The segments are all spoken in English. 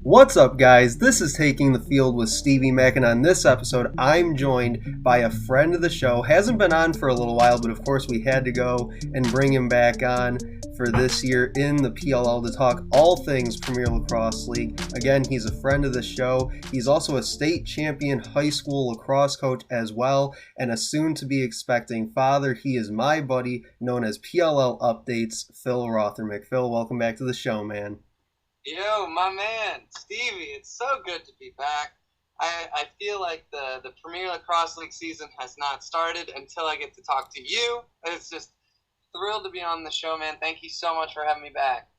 What's up, guys? This is Taking the Field with Stevie Mack, and on this episode, I'm joined by a friend of the show. Hasn't been on for a little while, but of course, we had to go and bring him back on for this year in the PLL to talk all things Premier Lacrosse League. Again, he's a friend of the show. He's also a state champion high school lacrosse coach as well, and a soon-to-be expecting father. He is my buddy, known as PLL Updates, Phil Rothermich. Phil, welcome back to the show, man. Yo, my man, Stevie, it's so good to be back. I feel like the Premier Lacrosse League season has not started until I get to talk to you. It's just thrilled to be on the show, man. Thank you so much for having me back.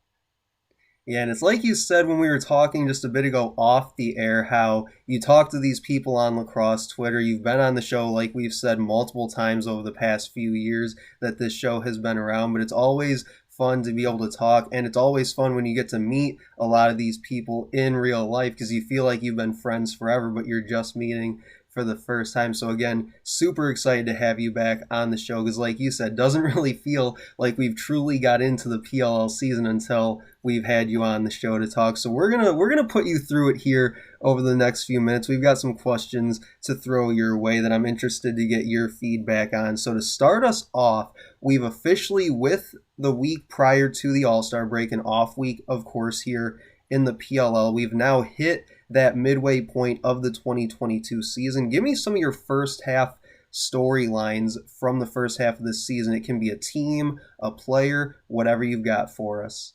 Yeah, and it's like you said when we were talking just a bit ago off the air, how you talk to these people on lacrosse Twitter. You've been on the show, like we've said multiple times over the past few years that this show has been around, but it's always fun to be able to talk, and it's always fun when you get to meet a lot of these people in real life because you feel like you've been friends forever, but you're just meeting for the first time. So again, super excited to have you back on the show because like you said, doesn't really feel like we've truly got into the PLL season until we've had you on the show to talk. So we're gonna put you through it here over the next few minutes. We've got some questions to throw your way that I'm interested to get your feedback on. So to start us off, we've officially, with the week prior to the All-Star break, an off week, of course, here in the PLL, we've now hit that midway point of the 2022 season. Give me some of your first half storylines from the first half of this season. It can be a team, a player, whatever you've got for us.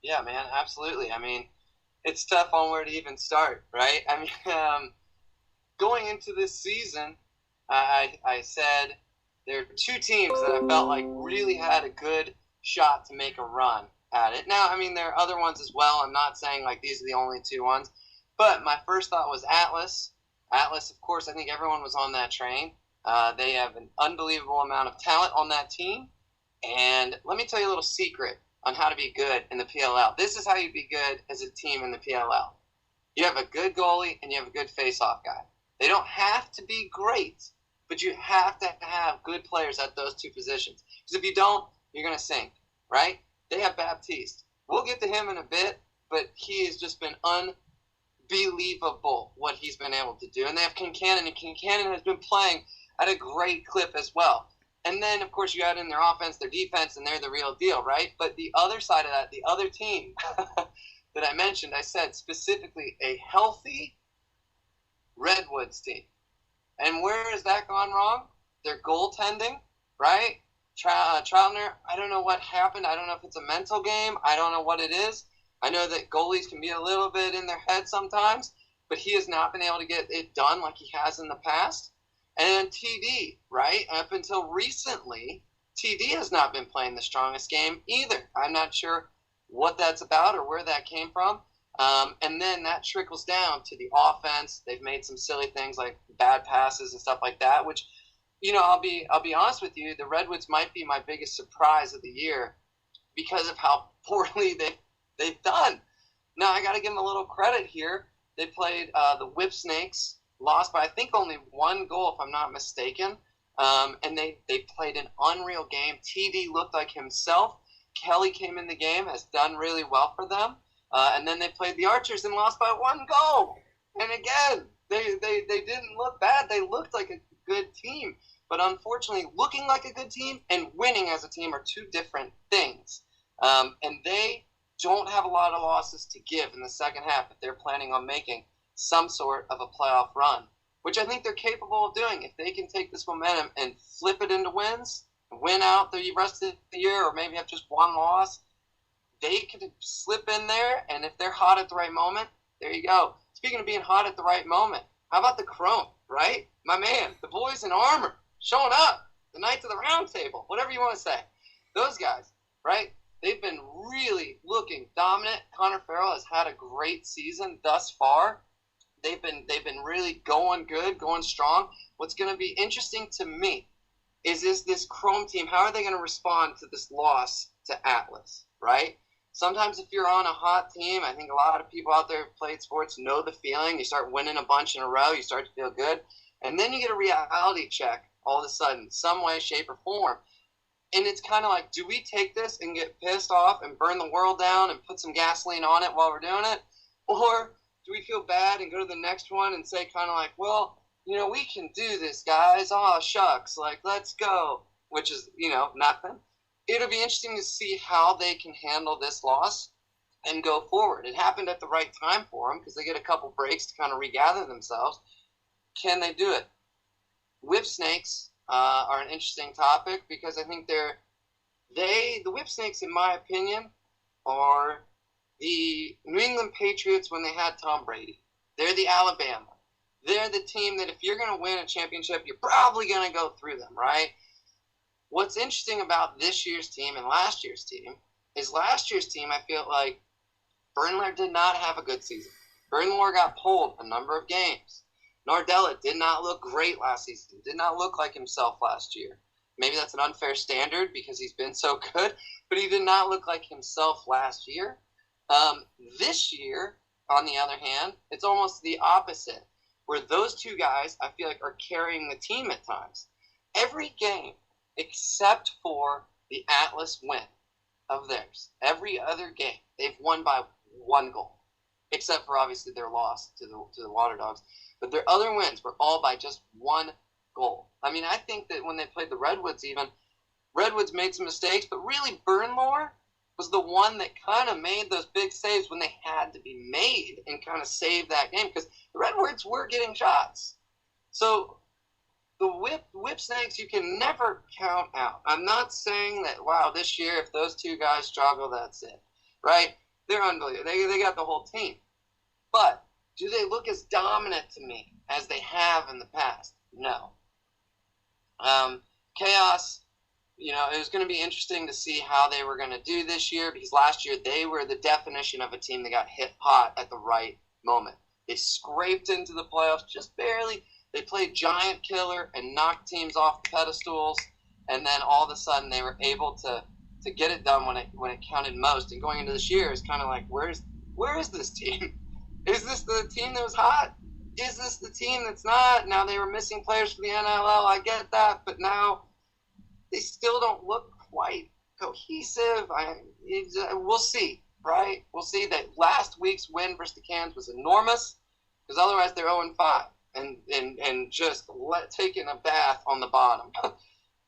Yeah, man, absolutely. I mean, it's tough on where to even start, right? I mean, going into this season, I said there are two teams that I felt like really had a good shot to make a run at it. Now, I mean, there are other ones as well. I'm not saying like these are the only two ones. But my first thought was Atlas. Atlas, of course, I think everyone was on that train. They have an unbelievable amount of talent on that team. And let me tell you a little secret on how to be good in the PLL. This is how you be good as a team in the PLL. You have a good goalie and you have a good face-off guy. They don't have to be great, but you have to have good players at those two positions. Because if you don't, you're going to sink, right? They have Baptiste. We'll get to him in a bit, but he has just been unbelievable what he's been able to do. And they have Kincannon, and Kincannon has been playing at a great clip as well. And then, of course, you add in their offense, their defense, and they're the real deal, right? But the other side of that, the other team that I mentioned, I said specifically a healthy Redwoods team. And where has that gone wrong? Their goaltending, right? Troutner, I don't know what happened. I don't know if it's a mental game. I don't know what it is. I know that goalies can be a little bit in their head sometimes, but he has not been able to get it done like he has in the past. And TD, right? Up until recently, TD has not been playing the strongest game either. I'm not sure what that's about or where that came from. And then that trickles down to the offense. They've made some silly things like bad passes and stuff like that, which, you know, I'll be honest with you, the Redwoods might be my biggest surprise of the year because of how poorly they've done. Now, I got to give them a little credit here. They played the Whip Snakes, lost by, I think, only one goal, if I'm not mistaken. And they played an unreal game. TD looked like himself. Kelly came in the game, has done really well for them. And then they played the Archers and lost by one goal. And again, they didn't look bad. They looked like a good team. But unfortunately, looking like a good team and winning as a team are two different things. And they don't have a lot of losses to give in the second half if they're planning on making some sort of a playoff run, which I think they're capable of doing. If they can take this momentum and flip it into wins, win out the rest of the year, or maybe have just one loss, they could slip in there, and if they're hot at the right moment, there you go. Speaking of being hot at the right moment, how about the Chrome, right? My man, the boys in armor, showing up, the Knights of the Round Table, whatever you want to say. Those guys, right? They've been really looking dominant. Connor Farrell has had a great season thus far. They've been really going good, going strong. What's going to be interesting to me is this Chrome team, how are they going to respond to this loss to Atlas, right? Sometimes if you're on a hot team, I think a lot of people out there who've played sports know the feeling. You start winning a bunch in a row, you start to feel good. And then you get a reality check all of a sudden, some way, shape, or form. And it's kind of like, do we take this and get pissed off and burn the world down and put some gasoline on it while we're doing it? Or do we feel bad and go to the next one and say kind of like, well, we can do this, guys. Oh, shucks. Like, let's go. Which is, nothing. It'll be interesting to see how they can handle this loss and go forward. It happened at the right time for them because they get a couple breaks to kind of regather themselves. Can they do it? Whip snakes are an interesting topic because I think the whip snakes, in my opinion, are the New England Patriots when they had Tom Brady. They're the Alabama. They're the team that if you're going to win a championship, you're probably going to go through them, right? What's interesting about this year's team and last year's team is last year's team, I feel like Bernler did not have a good season. Bernler got pulled a number of games. Nardella did not look great last season. Did not look like himself last year. Maybe that's an unfair standard because he's been so good, but he did not look like himself last year. This year, on the other hand, it's almost the opposite, where those two guys, I feel like, are carrying the team at times. Every game, except for the Atlas win of theirs, every other game, they've won by 1 goal, except for, obviously, their loss to the Water Dogs. But their other wins were all by just 1 goal. I mean, I think that when they played the Redwoods even, Redwoods made some mistakes, but really Bernlohr was the one that kind of made those big saves when they had to be made and kind of saved that game because the Redwoods were getting shots. So the whip snakes you can never count out. I'm not saying that, wow, this year if those two guys struggle, that's it, right? They're unbelievable. They got the whole team. But do they look as dominant to me as they have in the past? No. Chaos, it was going to be interesting to see how they were going to do this year because last year they were the definition of a team that got hit hot at the right moment. They scraped into the playoffs just barely. They played giant killer and knocked teams off the pedestals, and then all of a sudden they were able to get it done when it counted most. And going into this year is kind of like, where is this team? Is this the team that was hot? Is this the team that's not? Now they were missing players for the NLL. I get that, but now they still don't look quite cohesive. We'll see, right? We'll see that last week's win versus the Cans was enormous because otherwise they're 0-5 and just taking a bath on the bottom.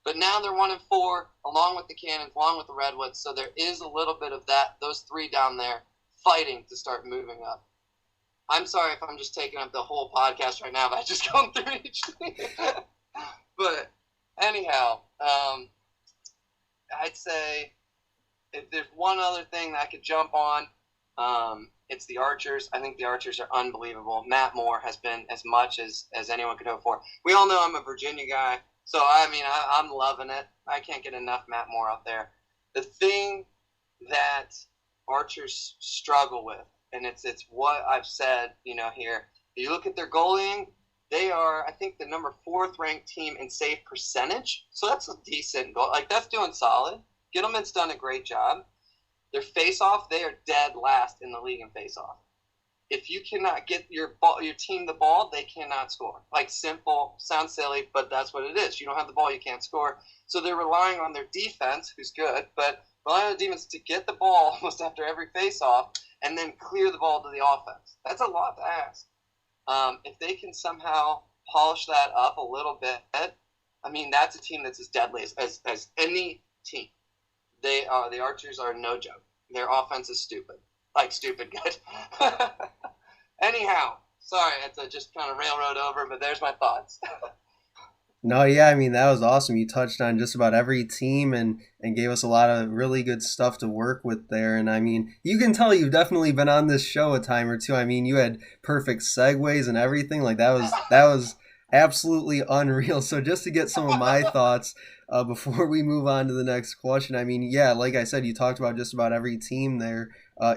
But now they're 1-4, along with the Cannons, along with the Redwoods. So there is a little bit of those three down there fighting to start moving up. I'm sorry if I'm just taking up the whole podcast right now, but I just going through each thing. But anyhow, I'd say if there's one other thing that I could jump on, it's the Archers. I think the Archers are unbelievable. Matt Moore has been as much as anyone could hope for. We all know I'm a Virginia guy, so I'm loving it. I can't get enough Matt Moore out there. The thing that Archers struggle with, and it's what I've said, here. If you look at their goaling, they are, I think, the number 4th ranked team in save percentage. So that's a decent goal. Like, that's doing solid. Gittleman's done a great job. Their face-off, they are dead last in the league in face-off. If you cannot get your team the ball, they cannot score. Like, simple, sounds silly, but that's what it is. You don't have the ball, you can't score. So they're relying on their defense, who's good, but relying on the defense to get the ball almost after every face-off and then clear the ball to the offense. That's a lot to ask. If they can somehow polish that up a little bit, that's a team that's as deadly as any team. The Archers are no joke. Their offense is stupid. Like, stupid good. Anyhow, sorry, I had to just kind of railroad over, but there's my thoughts. No, yeah, that was awesome. You touched on just about every team and gave us a lot of really good stuff to work with there. And you can tell you've definitely been on this show a time or two. You had perfect segues and everything. Like, that was absolutely unreal. So just to get some of my thoughts before we move on to the next question, yeah, like I said, you talked about just about every team there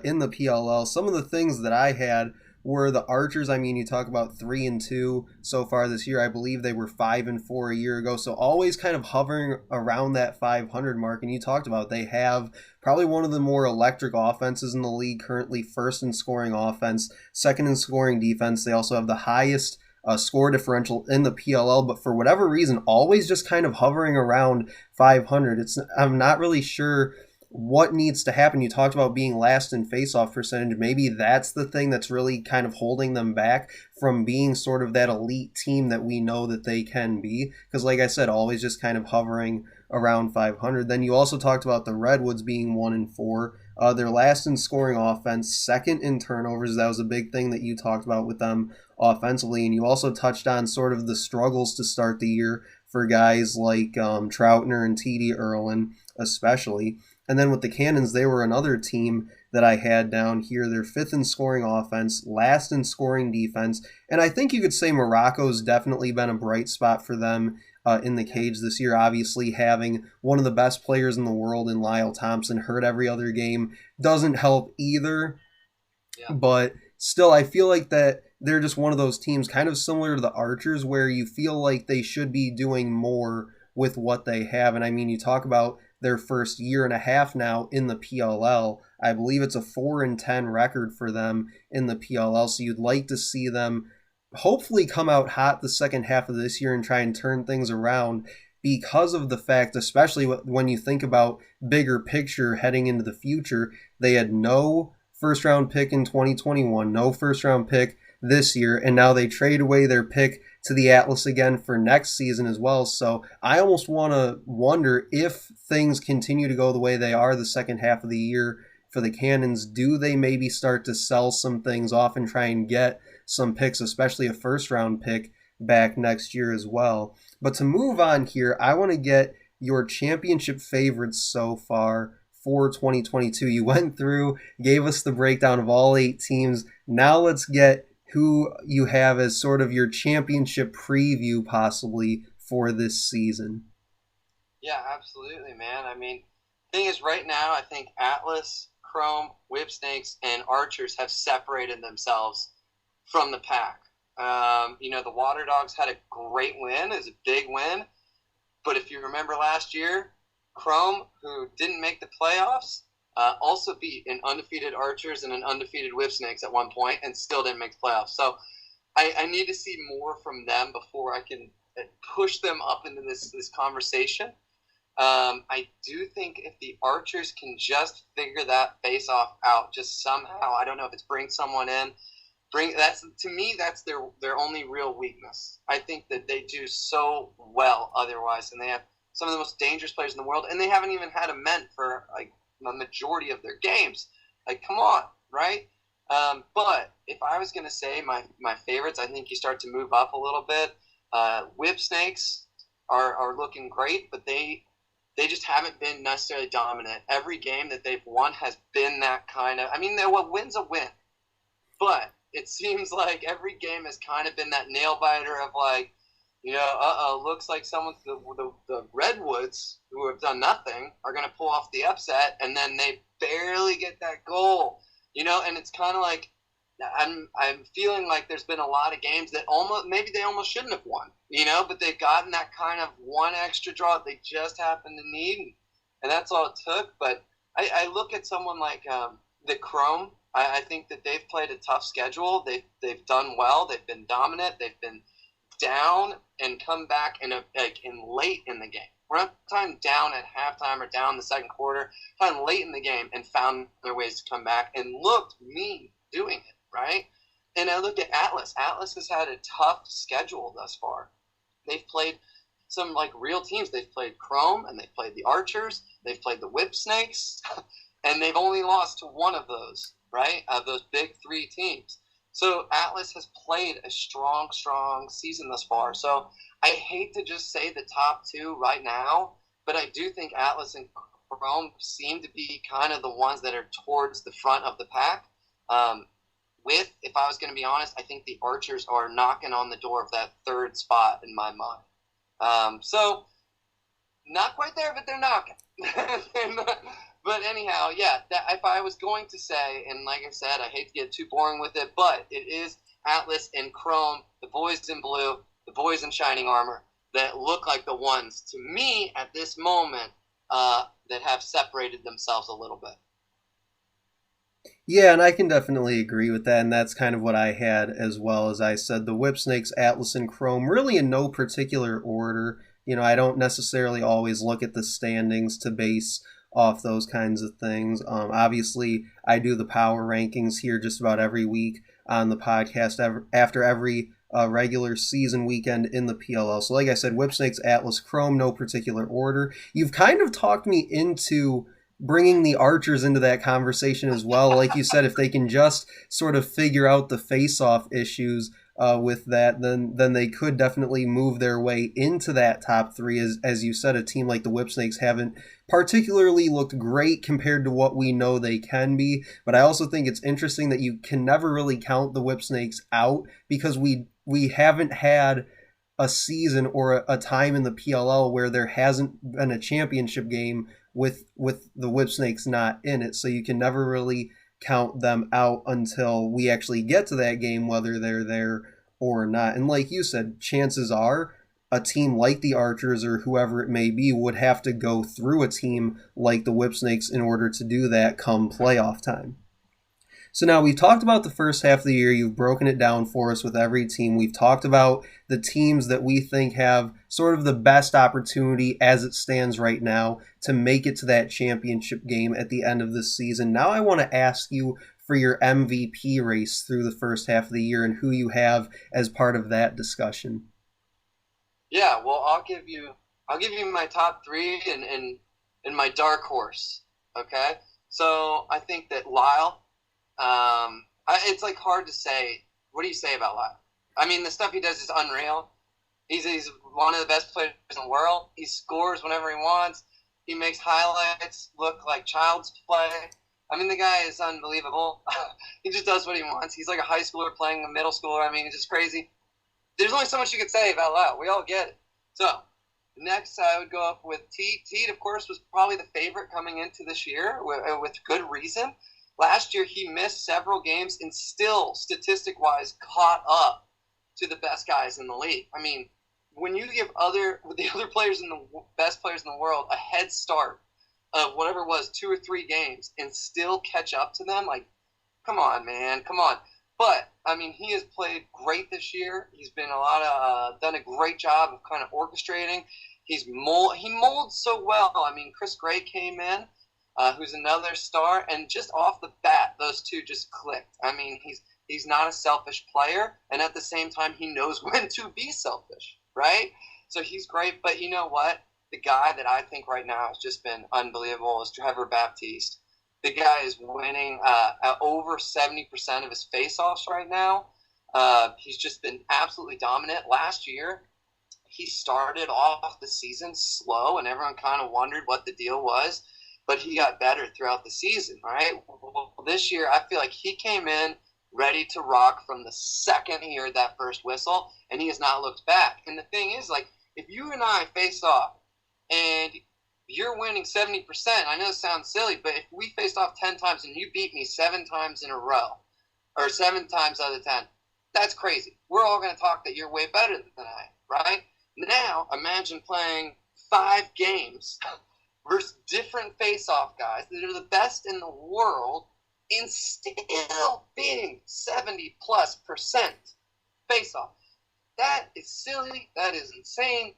in the PLL. Some of the things that I had were the Archers. You talk about 3-2 so far this year. I believe they were 5-4 a year ago. So always kind of hovering around that 500 mark. And you talked about they have probably one of the more electric offenses in the league currently, 1st in scoring offense, 2nd in scoring defense. They also have the highest score differential in the PLL, but for whatever reason, always just kind of hovering around 500. I'm not really sure what needs to happen. You talked about being last in faceoff percentage. Maybe that's the thing that's really kind of holding them back from being sort of that elite team that we know that they can be. Because, like I said, always just kind of hovering around 500. Then you also talked about the Redwoods being 1-4. They're last in scoring offense, second in turnovers. That was a big thing that you talked about with them offensively. And you also touched on sort of the struggles to start the year for guys like Troutner and T.D. Erlin, especially. And then with the Cannons, they were another team that I had down here. They're fifth in scoring offense, last in scoring defense. And I think you could say Morocco's definitely been a bright spot for them in the cage this year. Obviously, having one of the best players in the world in Lyle Thompson hurt every other game doesn't help either. Yeah. But still, I feel like that they're just one of those teams kind of similar to the Archers where you feel like they should be doing more with what they have. And I mean, you talk about their first year and a half now in the PLL. I believe it's a 4-10 record for them in the PLL. So you'd like to see them hopefully come out hot the second half of this year and try and turn things around, because of the fact, especially when you think about bigger picture heading into the future, they had no first round pick in 2021, no first round pick this year, and now they trade away their pick to the Atlas again for next season as well. So I almost want to wonder, if things continue to go the way they are the second half of the year for the Cannons, do they maybe start to sell some things off and try and get some picks, especially a first round pick, back next year as well? But to move on here, I want to get your championship favorites so far for 2022. You went through, gave us the breakdown of all 8 teams. Now let's get who you have as sort of your championship preview possibly for this season. Yeah, absolutely, man. I mean, the thing is, right now, I think Atlas, Chrome, Whipsnakes, and Archers have separated themselves from the pack. The Water Dogs had a great win. It was a big win. But if you remember last year, Chrome, who didn't make the playoffs, also beat an undefeated Archers and an undefeated Whipsnakes at one point and still didn't make the playoffs. So I need to see more from them before I can push them up into this conversation. I do think if the Archers can just figure that face-off out, just somehow, I don't know if it's bring someone in, to me, that's their only real weakness. I think that they do so well otherwise, and they have some of the most dangerous players in the world, and they haven't even had a ment for like the majority of their games. Like, come on, right? But if I was going to say my favorites, I think you start to move up a little bit. Whipsnakes are looking great, but they just haven't been necessarily dominant. Every game that they've won has been that kind of. I mean, a win's a win, but it seems like every game has kind of been that nail biter of like, looks like the Redwoods, who have done nothing, are going to pull off the upset, and then they barely get that goal, and it's kind of like I'm feeling like there's been a lot of games that they almost shouldn't have won, but they've gotten that kind of one extra draw that they just happen to need, and that's all it took. But I look at someone like the Chrome. I think that they've played a tough schedule. They've done well. They've been dominant. They've been down and come back in late in the game. We're not talking down at halftime or down the second quarter. We're talking late in the game and found their ways to come back and looked mean doing it, right? And I look at Atlas. Atlas has had a tough schedule thus far. They've played some like real teams. They've played Chrome and they've played the Archers. They've played the Whipsnakes, and they've only lost to one of those, right? Of those big 3 teams. So Atlas has played a strong season thus far. So I hate to just say the top 2 right now, but I do think Atlas and Chrome seem to be kind of the ones that are towards the front of the pack. If I was going to be honest, I think the Archers are knocking on the door of that 3rd spot in my mind. So not quite there, but they're knocking. But anyhow, yeah, if I was going to say, and like I said, I hate to get too boring with it, but it is Atlas and Chrome, the boys in blue, the boys in shining armor, that look like the ones, to me, at this moment, that have separated themselves a little bit. Yeah, and I can definitely agree with that, and that's kind of what I had as well. As I said, the Whipsnakes, Atlas, and Chrome, really in no particular order. I don't necessarily always look at the standings to base off those kinds of things. Obviously, I do the power rankings here just about every week on the podcast after every regular season weekend in the PLL. So like I said, Whipsnakes, Atlas, Chrome, no particular order. You've kind of talked me into bringing the Archers into that conversation as well. Like you said, if they can just sort of figure out the face-off issues with that, then they could definitely move their way into that top three. As you said, a team like the Whipsnakes haven't particularly looked great compared to what we know they can be. But I also think it's interesting that you can never really count the Whipsnakes out because we haven't had a season or a time in the PLL where there hasn't been a championship game with the Whipsnakes not in it. So you can never really count them out until we actually get to that game, whether they're there or not. And like you said, chances are a team like the Archers or whoever it may be would have to go through a team like the Whipsnakes in order to do that come playoff time. So now we've talked about the first half of the year. You've broken it down for us with every team. We've talked about the teams that we think have sort of the best opportunity as it stands right now to make it to that championship game at the end of the season. Now I want to ask you for your MVP race through the first half of the year and who you have as part of that discussion. Yeah, well, I'll give you my top three and my dark horse. Okay, so I think that Lyle. It's like hard to say. What do you say about Lyle? I mean, the stuff he does is unreal. He's one of the best players in the world. He scores whenever he wants. He makes highlights look like child's play. I mean, the guy is unbelievable. He just does what he wants. He's like a high schooler playing a middle schooler. I mean, it's just crazy. There's only so much you could say about Lyle. We all get it. So, next I would go up with Teat. Teat, of course, was probably the favorite coming into this year with good reason. Last year, he missed several games and still, statistic-wise, caught up to the best guys in the league. I mean, when you give the other players the best players in the world a head start of whatever it was, 2 or 3 games, and still catch up to them, like, come on, man, come on. But I mean, he has played great this year. He's been done a great job of kind of orchestrating. He molds so well. I mean, Chris Gray came in. Who's another star, and just off the bat, those two just clicked. I mean, he's not a selfish player, and at the same time, he knows when to be selfish, right? So he's great, but you know what? The guy that I think right now has just been unbelievable is Trevor Baptiste. The guy is winning over 70% of his faceoffs right now. He's just been absolutely dominant. Last year, he started off the season slow, and everyone kind of wondered what the deal was. But he got better throughout the season, right? Well, this year, I feel like he came in ready to rock from the second he heard that first whistle, and he has not looked back. And the thing is, like, if you and I face off and you're winning 70%, I know it sounds silly, but if we faced off 10 times and you beat me 7 times in a row, or 7 times out of 10, that's crazy. We're all going to talk that you're way better than I, right? Now, imagine playing 5 games versus different face-off guys that are the best in the world and still beating 70+% face-off. That is silly. That is insane.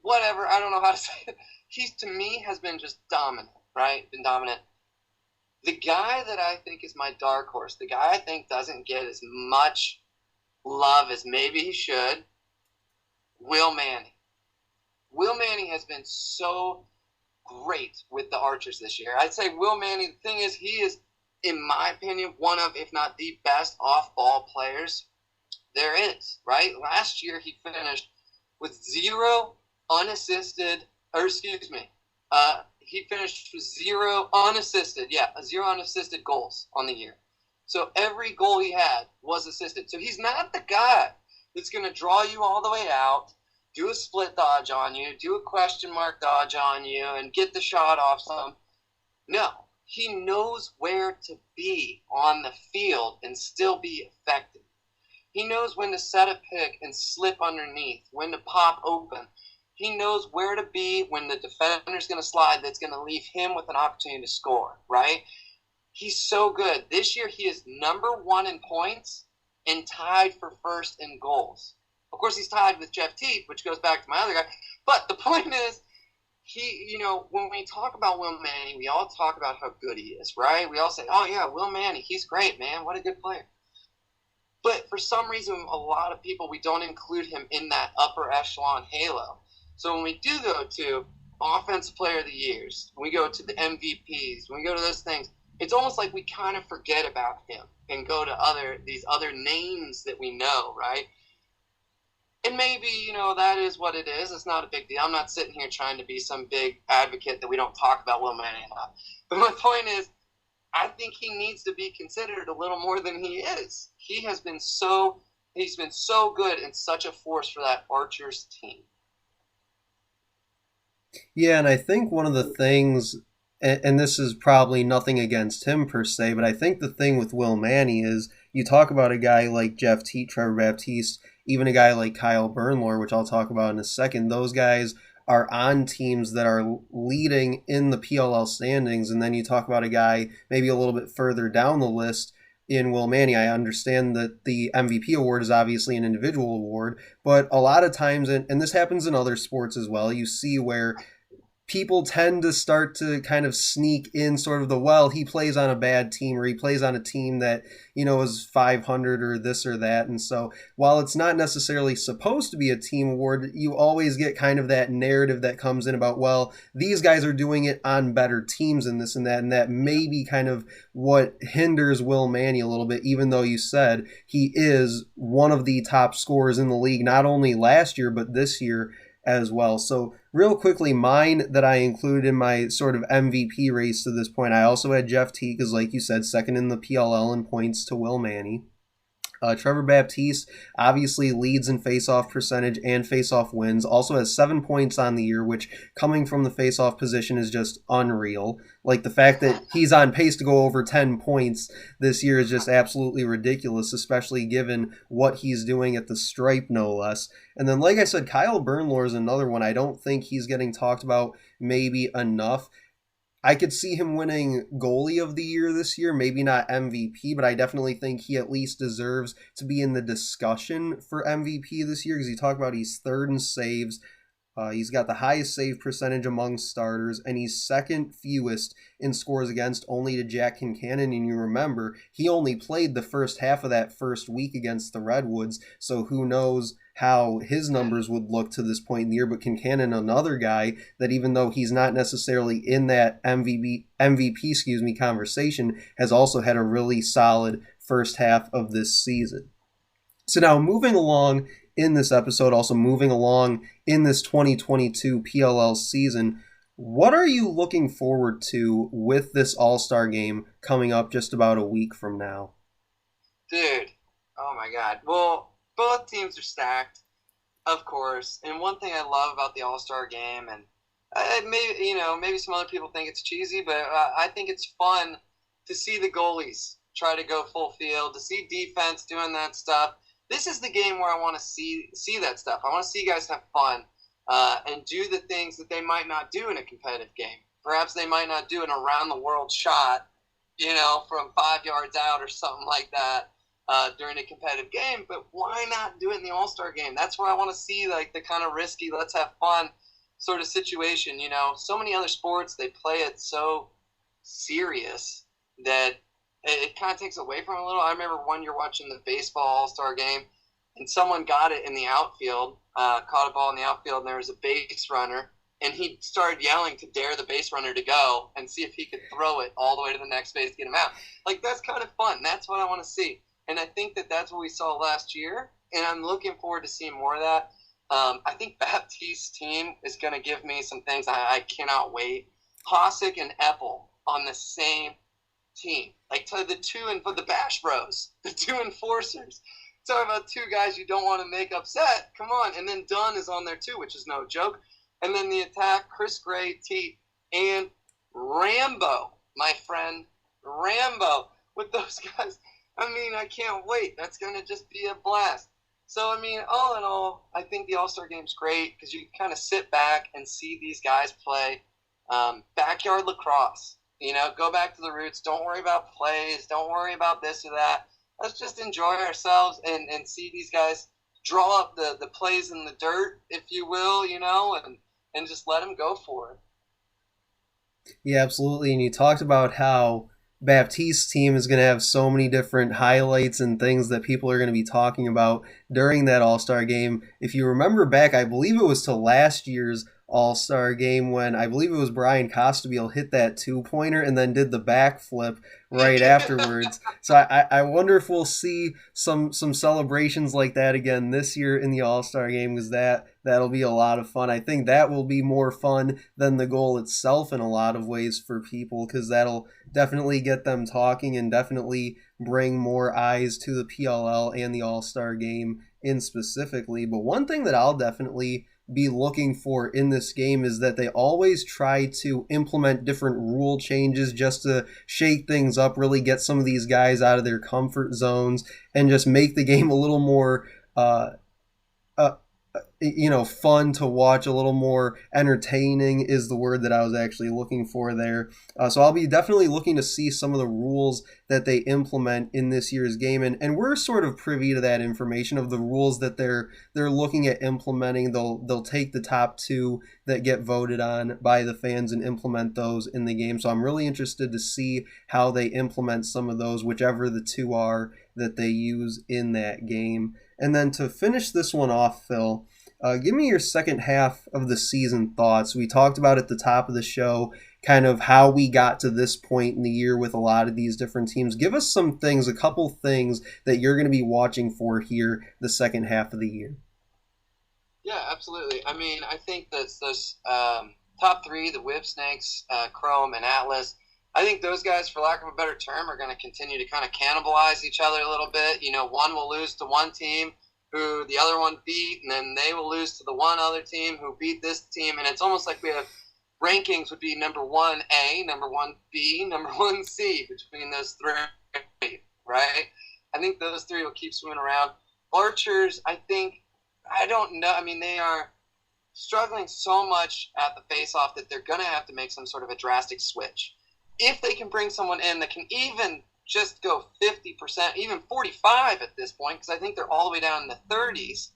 Whatever. I don't know how to say it. He, to me, has been just dominant, right? Been dominant. The guy that I think is my dark horse, the guy I think doesn't get as much love as maybe he should, Will Manning. Will Manning has been so great with the Archers this year. I'd say Will Manning, the thing is, he is, in my opinion, one of, if not the best off-ball players there is, right? Last year, he finished with 0 unassisted, or excuse me, he finished with 0 unassisted, 0 unassisted goals on the year. So every goal he had was assisted. So he's not the guy that's going to draw you all the way out, do a split dodge on you, do a question mark dodge on you, and get the shot off some. No, he knows where to be on the field and still be effective. He knows when to set a pick and slip underneath, when to pop open. He knows where to be when the defender's going to slide that's going to leave him with an opportunity to score, right? He's so good. This year he is number 1 in points and tied for first in goals. Of course, he's tied with Jeff Teat, which goes back to my other guy. But the point is, when we talk about Will Manny, we all talk about how good he is, right? We all say, oh, yeah, Will Manny, he's great, man. What a good player. But for some reason, a lot of people, we don't include him in that upper echelon halo. So when we do go to Offensive Player of the Years, when we go to the MVPs, when we go to those things, it's almost like we kind of forget about him and go to these other names that we know, right? And maybe, that is what it is. It's not a big deal. I'm not sitting here trying to be some big advocate that we don't talk about Will Manny enough. But my point is, I think he needs to be considered a little more than he is. He's been so good and such a force for that Archers team. Yeah, and I think one of the things, and this is probably nothing against him per se, but I think the thing with Will Manny is you talk about a guy like Jeff T, Trevor Baptiste, even a guy like Kyle Bernlohr, which I'll talk about in a second. Those guys are on teams that are leading in the PLL standings, and then you talk about a guy maybe a little bit further down the list in Will Manny. I understand that the MVP award is obviously an individual award, but a lot of times, and this happens in other sports as well, you see where people tend to start to kind of sneak in sort of he plays on a bad team, or he plays on a team that, is 500 or this or that. And so while it's not necessarily supposed to be a team award, you always get kind of that narrative that comes in about, well, these guys are doing it on better teams and this and that. And that may be kind of what hinders Will Manny a little bit, even though you said he is one of the top scorers in the league, not only last year, but this year as well. So real quickly, mine that I included in my sort of MVP race to this point, I also had Jeff T, because like you said, second in the PLL in points to Will Manny. Trevor Baptiste obviously leads in face-off percentage and face-off wins, also has 7 points on the year, which coming from the face-off position is just unreal. Like the fact that he's on pace to go over 10 points this year is just absolutely ridiculous, especially given what he's doing at the stripe, no less. And then, like I said, Kyle Bernlohr is another one. I don't think he's getting talked about maybe enough. I could see him winning goalie of the year this year, maybe not MVP, but I definitely think he at least deserves to be in the discussion for MVP this year, because you talk about he's third in saves. He's got the highest save percentage among starters, and he's second fewest in scores against, only to Jack Kincannon. And you remember, he only played the first half of that first week against the Redwoods, so who knows how his numbers would look to this point in the year. But Kincannon, another guy that even though he's not necessarily in that MVP conversation, has also had a really solid first half of this season. So now moving along in this episode, also moving along in this 2022 PLL season, what are you looking forward to with this All-Star game coming up just about a week from now? Dude, oh my God. Well, both teams are stacked, of course. And one thing I love about the All-Star game, and maybe some other people think it's cheesy, but I think it's fun to see the goalies try to go full field, to see defense doing that stuff. This is the game where I want to see that stuff. I want to see guys have fun and do the things that they might not do in a competitive game. Perhaps they might not do an around-the-world shot, from 5 yards out or something like that during a competitive game. But why not do it in the All-Star game? That's where I want to see like the kind of risky, let's have fun sort of situation. So many other sports, they play it so serious that it kind of takes away from it a little. I remember one year watching the baseball All-Star game, and someone got it in the outfield, caught a ball in the outfield, and there was a base runner, and he started yelling to dare the base runner to go and see if he could throw it all the way to the next base to get him out. Like, that's kind of fun. That's what I want to see. And I think that that's what we saw last year, and I'm looking forward to seeing more of that. I think Baptiste's team is going to give me some things I cannot wait. Hossack and Eppel on the same team, like to the Bash Bros, the two enforcers. Talking about two guys you don't want to make upset. Come on. And then Dunn is on there too, which is no joke. And then the attack, Chris Gray, Teat, and Rambo, my friend Rambo. With those guys, I can't wait. That's going to just be a blast. So, all in all, I think the All-Star Game's great because you can kind of sit back and see these guys play backyard lacrosse. Go back to the roots. Don't worry about plays. Don't worry about this or that. Let's just enjoy ourselves and see these guys draw up the plays in the dirt, if you will, and and just let them go for it. Yeah, absolutely. And you talked about how Baptiste's team is going to have so many different highlights and things that people are going to be talking about during that All Star game. If you remember back, I believe it was to last year's All Star game when I believe it was Brian Costabile hit that 2-pointer and then did the backflip right afterwards. So I wonder if we'll see some celebrations like that again this year in the All Star game, because that'll be a lot of fun. I think that will be more fun than the goal itself in a lot of ways for people, because that'll definitely get them talking and definitely bring more eyes to the PLL and the All Star game in specifically. But one thing that I'll definitely be looking for in this game is that they always try to implement different rule changes just to shake things up, really get some of these guys out of their comfort zones, and just make the game a little more uh, fun to watch, a little more entertaining is the word that I was actually looking for there. So I'll be definitely looking to see some of the rules that they implement in this year's game, and we're sort of privy to that information of the rules that they're looking at implementing. They'll take the top two that get voted on by the fans and implement those in the game. So I'm really interested to see how they implement some of those, whichever the two are that they use in that game. And then to finish this one off, Phil, give me your second half of the season thoughts. We talked about at the top of the show kind of how we got to this point in the year with a lot of these different teams. Give us some things, a couple things that you're going to be watching for here the second half of the year. Yeah, absolutely. I mean, I think that those top three, the Whip Snakes, Chrome, and Atlas, I think those guys, for lack of a better term, are going to continue to kind of cannibalize each other a little bit. One will lose to one team who the other one beat, and then they will lose to the one other team who beat this team. And it's almost like we have rankings would be number 1A, number 1B, number 1C between those three, right? I think those three will keep swimming around. Archers, I don't know. I mean, they are struggling so much at the face-off that they're going to have to make some sort of a drastic switch. If they can bring someone in that can even just go 50%, even 45 at this point, because I think they're all the way down in the 30s,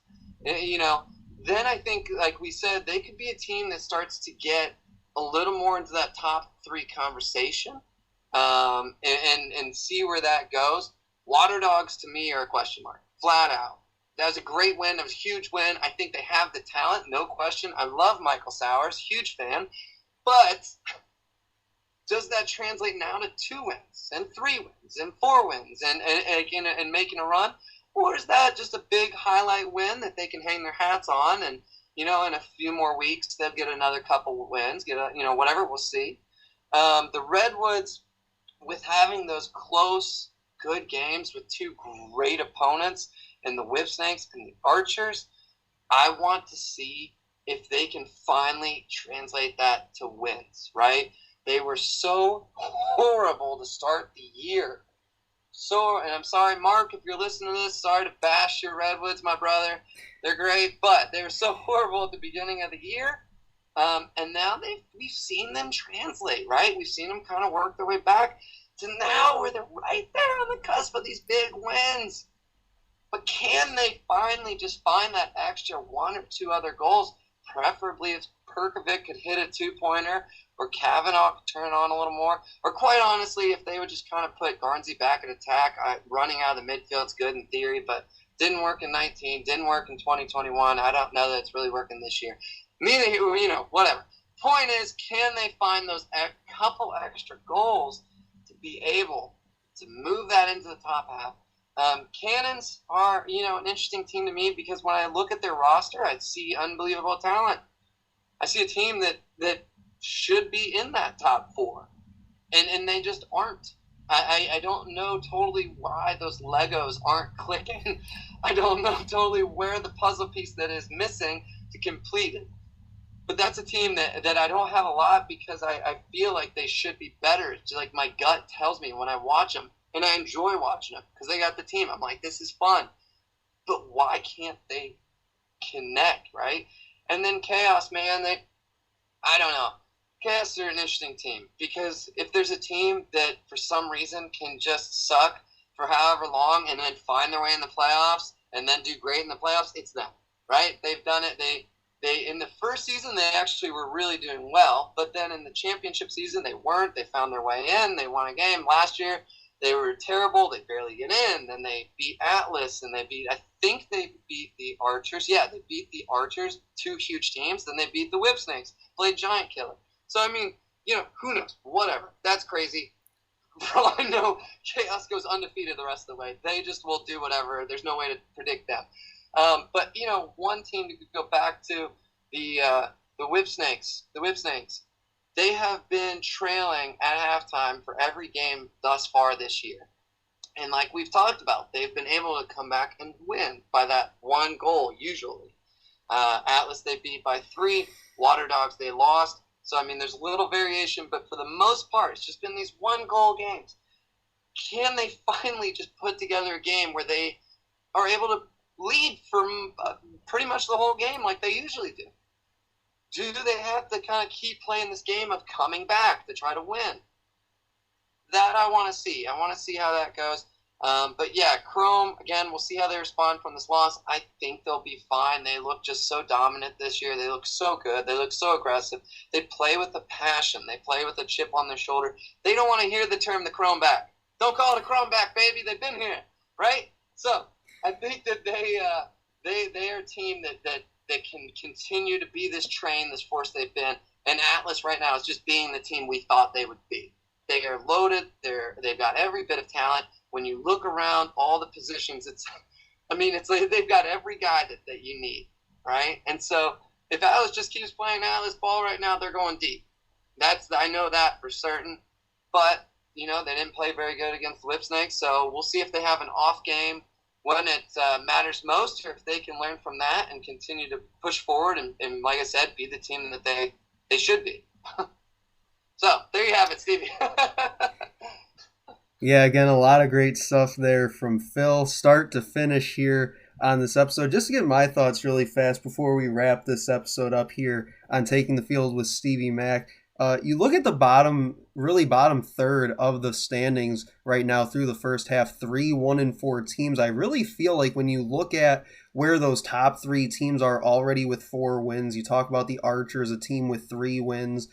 then I think, like we said, they could be a team that starts to get a little more into that top three conversation and see where that goes. Water Dogs, to me, are a question mark, flat out. That was a great win. That was a huge win. I think they have the talent, no question. I love Michael Sowers, huge fan. But does that translate now to 2 wins and 3 wins and 4 wins and making a run? Or is that just a big highlight win that they can hang their hats on and, in a few more weeks they'll get another couple of wins, whatever, we'll see. The Redwoods, with having those close, good games with 2 great opponents, and the Whip Snakes and the Archers, I want to see if they can finally translate that to wins, right? They were so horrible to start the year. And I'm sorry, Mark, if you're listening to this, sorry to bash your Redwoods, my brother. They're great, but they were so horrible at the beginning of the year. And now we've seen them translate, right? We've seen them kind of work their way back to now where they're right there on the cusp of these big wins. But can they finally just find that extra 1 or 2 other goals? Preferably if Perkovic could hit a 2-pointer, or Kavanaugh could turn it on a little more. Or quite honestly, if they would just kind of put Garnsey back at attack, running out of the midfield's good in theory, but didn't work in 19, didn't work in 2021. I don't know that it's really working this year. Whatever. Point is, can they find those couple extra goals to be able to move that into the top half? Cannons are, an interesting team to me, because when I look at their roster, I see unbelievable talent. I see a team that should be in that top 4, and they just aren't. I don't know totally why those Legos aren't clicking. I don't know totally where the puzzle piece that is missing to complete it. But that's a team that I don't have a lot, because I feel like they should be better. It's like my gut tells me when I watch them. And I enjoy watching them because they got the team. I'm like, this is fun. But why can't they connect, right? And then Chaos, man, I don't know. Chaos are an interesting team, because if there's a team that for some reason can just suck for however long and then find their way in the playoffs and then do great in the playoffs, it's them, right? They've done it. They in the first season they actually were really doing well, but then in the championship season they weren't. They found their way in. They won a game last year. They were terrible. They barely get in. Then they beat Atlas, and I think they beat the Archers. Yeah, they beat the Archers, two huge teams. Then they beat the Whip Snakes, played Giant Killer. So, I mean, who knows? Whatever. That's crazy. For all I know, Chaos goes undefeated the rest of the way. They just will do whatever. There's no way to predict them. But, one team to go back to, the Whip Snakes. The Whip Snakes. They have been trailing at halftime for every game thus far this year. And like we've talked about, they've been able to come back and win by that one goal, usually. Atlas, they beat by 3. Water Dogs, they lost. So, I mean, there's a little variation, but for the most part, it's just been these one-goal games. Can they finally just put together a game where they are able to lead from pretty much the whole game like they usually do? Do they have to kind of keep playing this game of coming back to try to win? That I want to see. I want to see how that goes. But yeah, Chrome, again, we'll see how they respond from this loss. I think they'll be fine. They look just so dominant this year. They look so good. They look so aggressive. They play with a passion. They play with a chip on their shoulder. They don't want to hear the term the Chrome back. Don't call it a Chrome back, baby. They've been here, right? So I think that they are a team that can continue to be this train, this force they've been. And Atlas right now is just being the team we thought they would be. They are loaded. They've got every bit of talent. When you look around all the positions, it's like they've got every guy that you need, right? And so if Atlas just keeps playing Atlas ball right now, they're going deep. I know that for certain. But, they didn't play very good against the Whip Snakes, so we'll see if they have an off game when it matters most, or if they can learn from that and continue to push forward and like I said, be the team that they should be. So, there you have it, Stevie. Yeah, again, a lot of great stuff there from Phil, start to finish here on this episode. Just to get my thoughts really fast before we wrap this episode up here on Taking the Field with Stevie Mack. You look at the bottom third of the standings right now through the first half, 3 1-4 teams. I really feel like when you look at where those top 3 teams are already with 4 wins, you talk about the Archers, a team with 3 wins.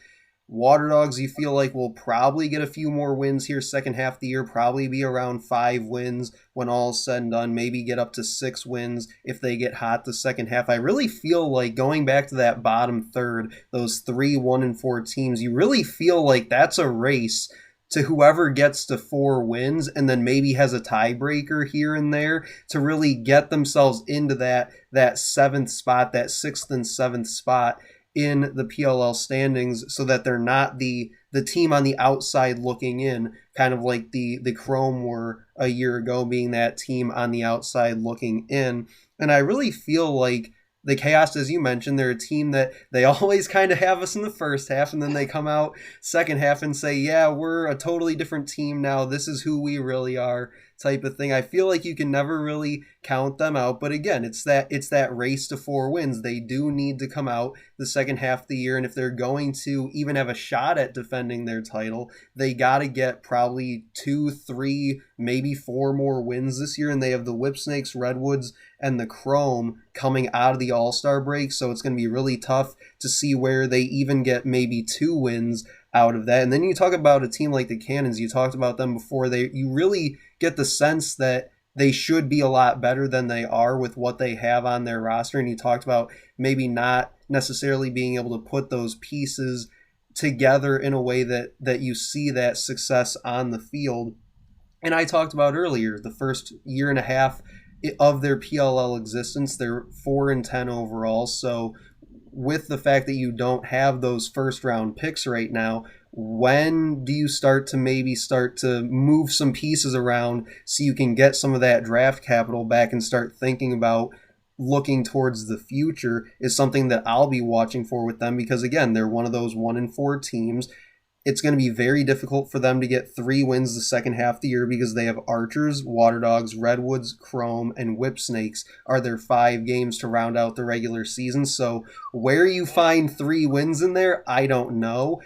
Water Dogs, you feel like will probably get a few more wins here second half of the year, probably be around 5 wins when all's said and done, maybe get up to 6 wins if they get hot the second half. I really feel like going back to that bottom third, those 3 1-4 teams, you really feel like that's a race to whoever gets to 4 wins and then maybe has a tiebreaker here and there to really get themselves into that 7th spot, that 6th and 7th spot in the PLL standings, so that they're not the team on the outside looking in, kind of like the Chrome were a year ago, being that team on the outside looking in. And I really feel like the Chaos, as you mentioned, they're a team that they always kind of have us in the first half, and then they come out second half and say, yeah, we're a totally different team now. This is who we really are, type of thing. I feel like you can never really count them out. But again, it's that race to 4 wins. They do need to come out the second half of the year, and if they're going to even have a shot at defending their title, they got to get probably 2, 3, maybe 4 more wins this year. And they have the Whip Snakes, Redwoods, and the Chrome coming out of the All-Star break, so it's going to be really tough to see where they even get maybe 2 wins out of that. And then you talk about a team like the Cannons. You talked about them before. You really get the sense that they should be a lot better than they are with what they have on their roster. And you talked about maybe not necessarily being able to put those pieces together in a way that you see that success on the field. And I talked about earlier, the first year and a half of their PLL existence, they're 4-10 overall. So with the fact that you don't have those first round picks right now, when do you start to move some pieces around so you can get some of that draft capital back and start thinking about looking towards the future, is something that I'll be watching for with them, because again, they're one of those 1-4 teams. It's going to be very difficult for them to get 3 wins the second half of the year, because they have Archers, Water Dogs, Redwoods, Chrome, and Whip Snakes are their 5 games to round out the regular season. So where you find 3 wins in there, I don't know.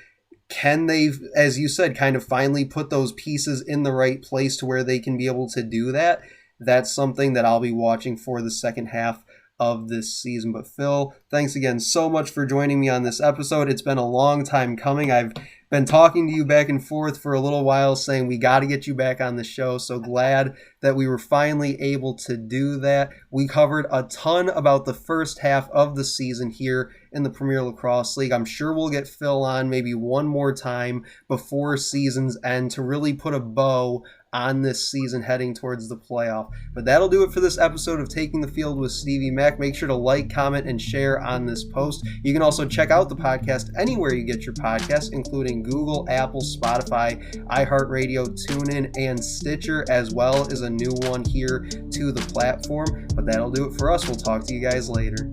Can they, as you said, kind of finally put those pieces in the right place to where they can be able to do that? That's something that I'll be watching for the second half of this season. But Phil, thanks again so much for joining me on this episode. It's been a long time coming. I've been talking to you back and forth for a little while, saying we got to get you back on the show. So glad that we were finally able to do that. We covered a ton about the first half of the season here in the Premier Lacrosse League. I'm sure we'll get Phil on maybe one more time before season's end to really put a bow on this season heading towards the playoff. But that'll do it for this episode of Taking the Field with Stevie Mac. Make sure to like, comment, and share on this post. You can also check out the podcast anywhere you get your podcasts, including Google, Apple, Spotify, iHeartRadio, TuneIn, and Stitcher, as well as a new one here to the platform. But that'll do it for us. We'll talk to you guys later.